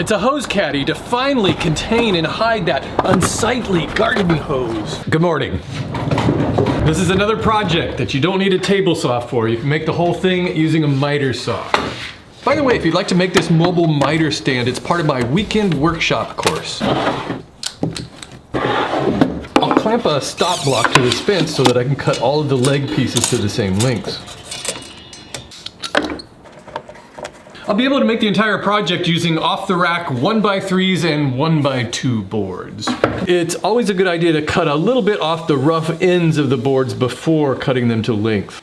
It's a hose caddy to finally contain and hide that unsightly garden hose. Good morning. This is another project that you don't need a table saw for. You can make the whole thing using a miter saw. By the way, if you'd like to make this mobile miter stand, it's part of my weekend workshop course. I'll clamp a stop block to this fence so that I can cut all of the leg pieces to the same lengths. I'll be able to make the entire project using off-the-rack 1x3s and 1x2 boards. It's always a good idea to cut a little bit off the rough ends of the boards before cutting them to length.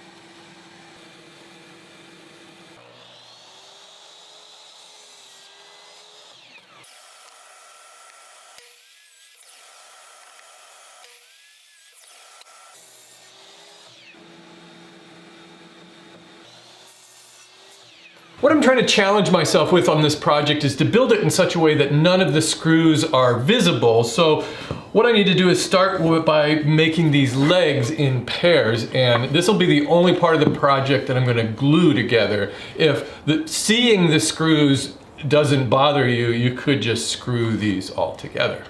What I'm trying to challenge myself with on this project is to build it in such a way that none of the screws are visible. So what I need to do is start by making these legs in pairs, and this will be the only part of the project that I'm going to glue together. If seeing the screws doesn't bother you, you could just screw these all together.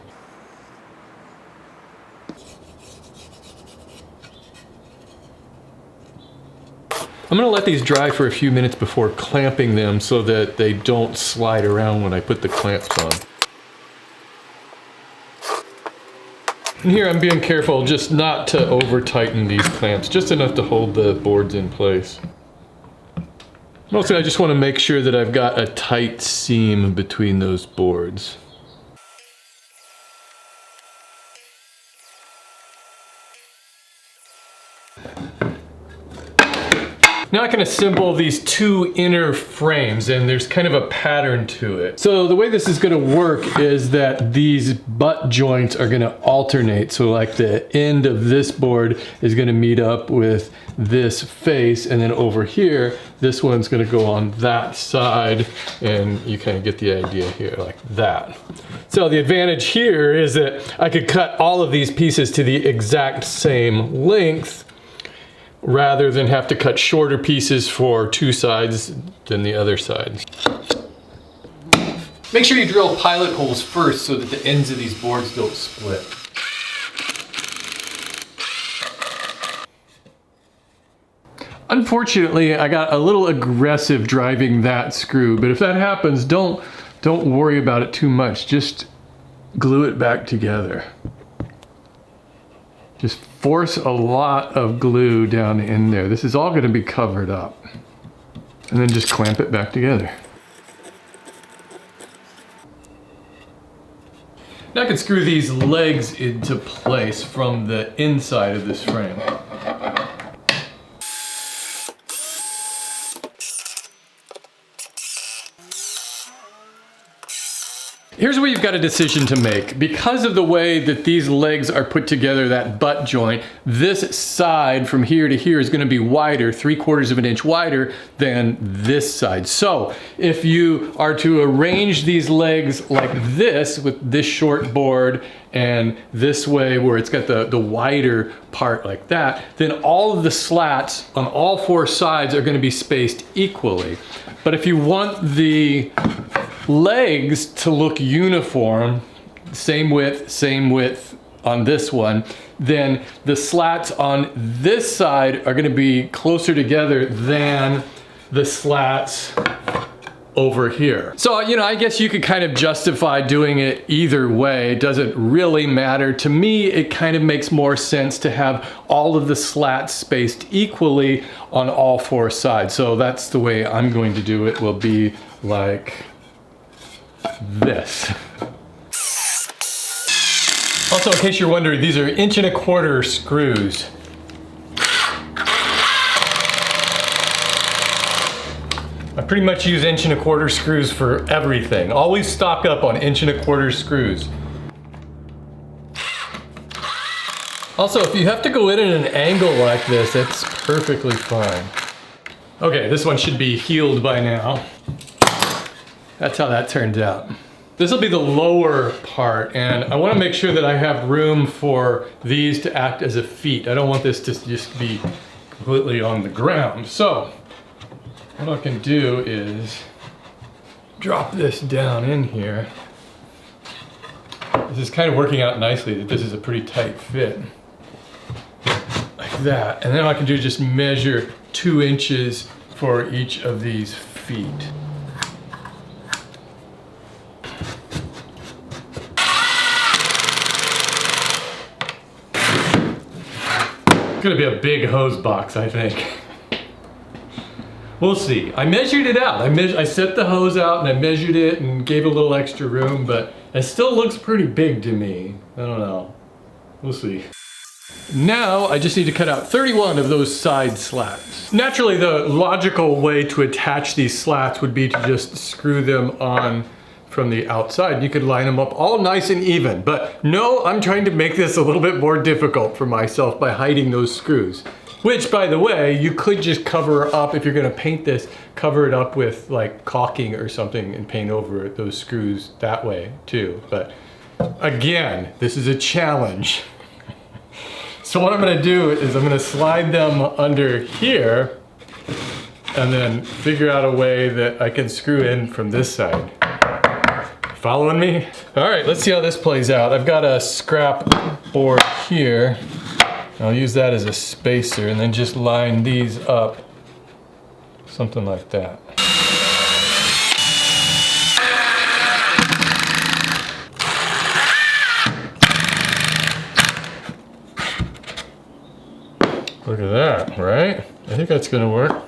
I'm gonna let these dry for a few minutes before clamping them so that they don't slide around when I put the clamps on. And here I'm being careful just not to over tighten these clamps, just enough to hold the boards in place. Mostly I just want to make sure that I've got a tight seam between those boards. Now I can assemble these two inner frames, and there's kind of a pattern to it. So the way this is going to work is that these butt joints are going to alternate. So like the end of this board is going to meet up with this face, and then over here, this one's going to go on that side, and you kind of get the idea here, like that. So the advantage here is that I could cut all of these pieces to the exact same length, rather than have to cut shorter pieces for two sides than the other sides. Make sure you drill pilot holes first so that the ends of these boards don't split. Unfortunately, I got a little aggressive driving that screw, but if that happens, don't worry about it too much. Just glue it back together. Just force a lot of glue down in there. This is all going to be covered up. And then just clamp it back together. Now I can screw these legs into place from the inside of this frame. Here's where you've got a decision to make. Because of the way that these legs are put together, that butt joint, this side from here to here is going to be wider, 3/4 of an inch wider than this side. So if you are to arrange these legs like this, with this short board and this way where it's got the wider part like that, then all of the slats on all four sides are going to be spaced equally. But if you want the legs to look uniform, same width on this one, then the slats on this side are going to be closer together than the slats over here. So, you know, I guess you could kind of justify doing it either way. It doesn't really matter. To me, it kind of makes more sense to have all of the slats spaced equally on all four sides. So that's the way I'm going to do it. Will be like this. Also, in case you're wondering, these are 1¼ inch screws. I pretty much use 1¼ inch screws for everything. Always stock up on 1¼ inch screws. Also, if you have to go in at an angle like this, it's perfectly fine. Okay, this one should be healed by now. That's how that turned out. This will be the lower part, and I want to make sure that I have room for these to act as a feet. I don't want this to just be completely on the ground. So what I can do is drop this down in here. This is kind of working out nicely that this is a pretty tight fit. Like that. And then all I can do is just measure 2 inches for each of these feet. It's gonna be a big hose box, I think. We'll see. I measured it out. I set the hose out and I measured it and gave it a little extra room, but it still looks pretty big to me. I don't know. We'll see. Now I just need to cut out 31 of those side slats. Naturally, the logical way to attach these slats would be to just screw them on from the outside. You could line them up all nice and even, but no, I'm trying to make this a little bit more difficult for myself by hiding those screws. Which, by the way, you could just cover up, if you're gonna paint this, cover it up with like caulking or something and paint over those screws that way too. But again, this is a challenge. So what I'm gonna do is I'm gonna slide them under here and then figure out a way that I can screw in from this side. Following me? All right, let's see how this plays out. I've got a scrap board here. I'll use that as a spacer and then just line these up, something like that. Look at that, right? I think that's gonna work.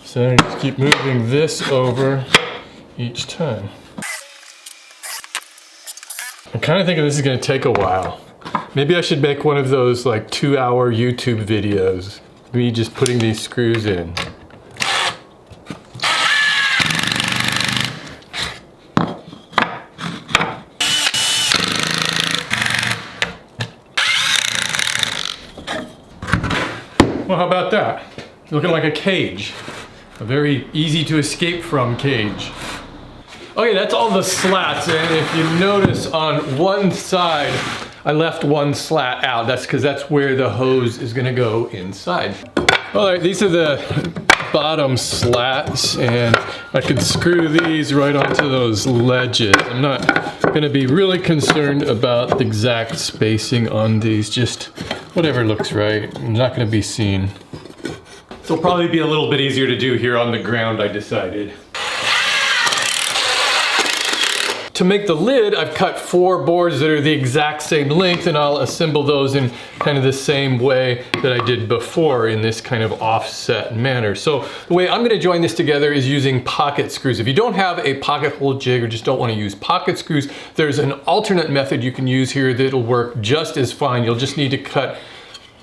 So then just keep moving this over each time. I'm kind of thinking this is gonna take a while. Maybe I should make one of those like 2-hour YouTube videos. Me just putting these screws in. Well, how about that? Looking like a cage. A very easy to escape from cage. Okay, that's all the slats, and if you notice on one side, I left one slat out. That's because that's where the hose is gonna go inside. All right, these are the bottom slats, and I can screw these right onto those ledges. I'm not gonna be really concerned about the exact spacing on these, just whatever looks right. I'm not gonna be seen. So it'll probably be a little bit easier to do here on the ground, I decided. To make the lid, I've cut 4 boards that are the exact same length, and I'll assemble those in kind of the same way that I did before, in this kind of offset manner. So the way I'm gonna join this together is using pocket screws. If you don't have a pocket hole jig or just don't wanna use pocket screws, there's an alternate method you can use here that'll work just as fine. You'll just need to cut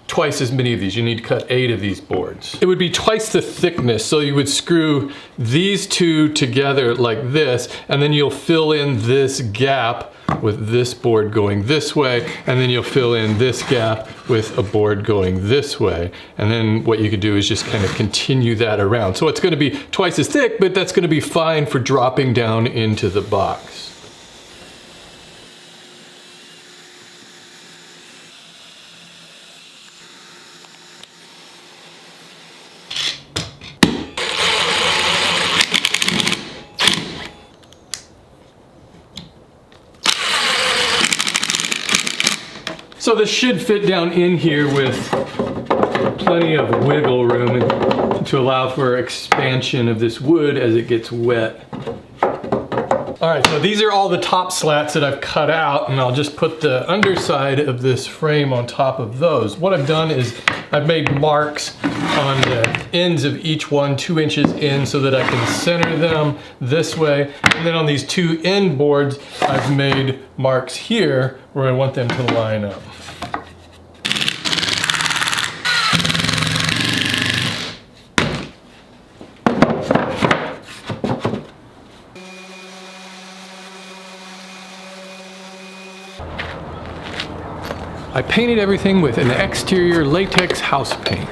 twice as many of these. You need to cut 8 of these boards. It would be twice the thickness, so you would screw these 2 together like this, and then you'll fill in this gap with this board going this way, and then you'll fill in this gap with a board going this way. And then what you could do is just kind of continue that around. So it's gonna be twice as thick, but that's gonna be fine for dropping down into the box. So this should fit down in here with plenty of wiggle room to allow for expansion of this wood as it gets wet. All right, so these are all the top slats that I've cut out, and I'll just put the underside of this frame on top of those. What I've done is I've made marks on the ends of each one 2 inches in so that I can center them this way. And then on these 2 end boards, I've made marks here where I want them to line up. I painted everything with an exterior latex house paint.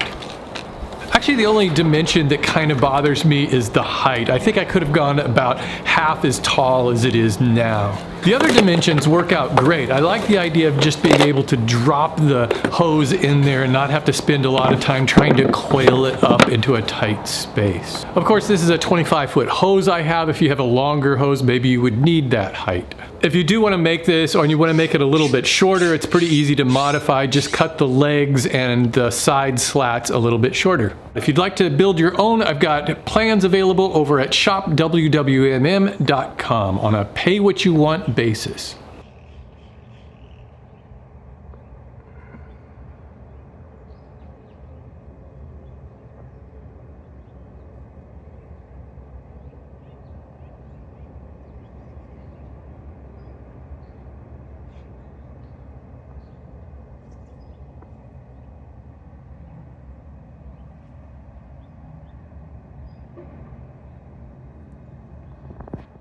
Actually, the only dimension that kind of bothers me is the height. I think I could have gone about half as tall as it is now. The other dimensions work out great. I like the idea of just being able to drop the hose in there and not have to spend a lot of time trying to coil it up into a tight space. Of course, this is a 25-foot hose I have. If you have a longer hose, maybe you would need that height. If you do want to make this, or you want to make it a little bit shorter, it's pretty easy to modify. Just cut the legs and the side slats a little bit shorter. If you'd like to build your own, I've got plans available over at shopwwmm.com on a pay-what-you-want basis.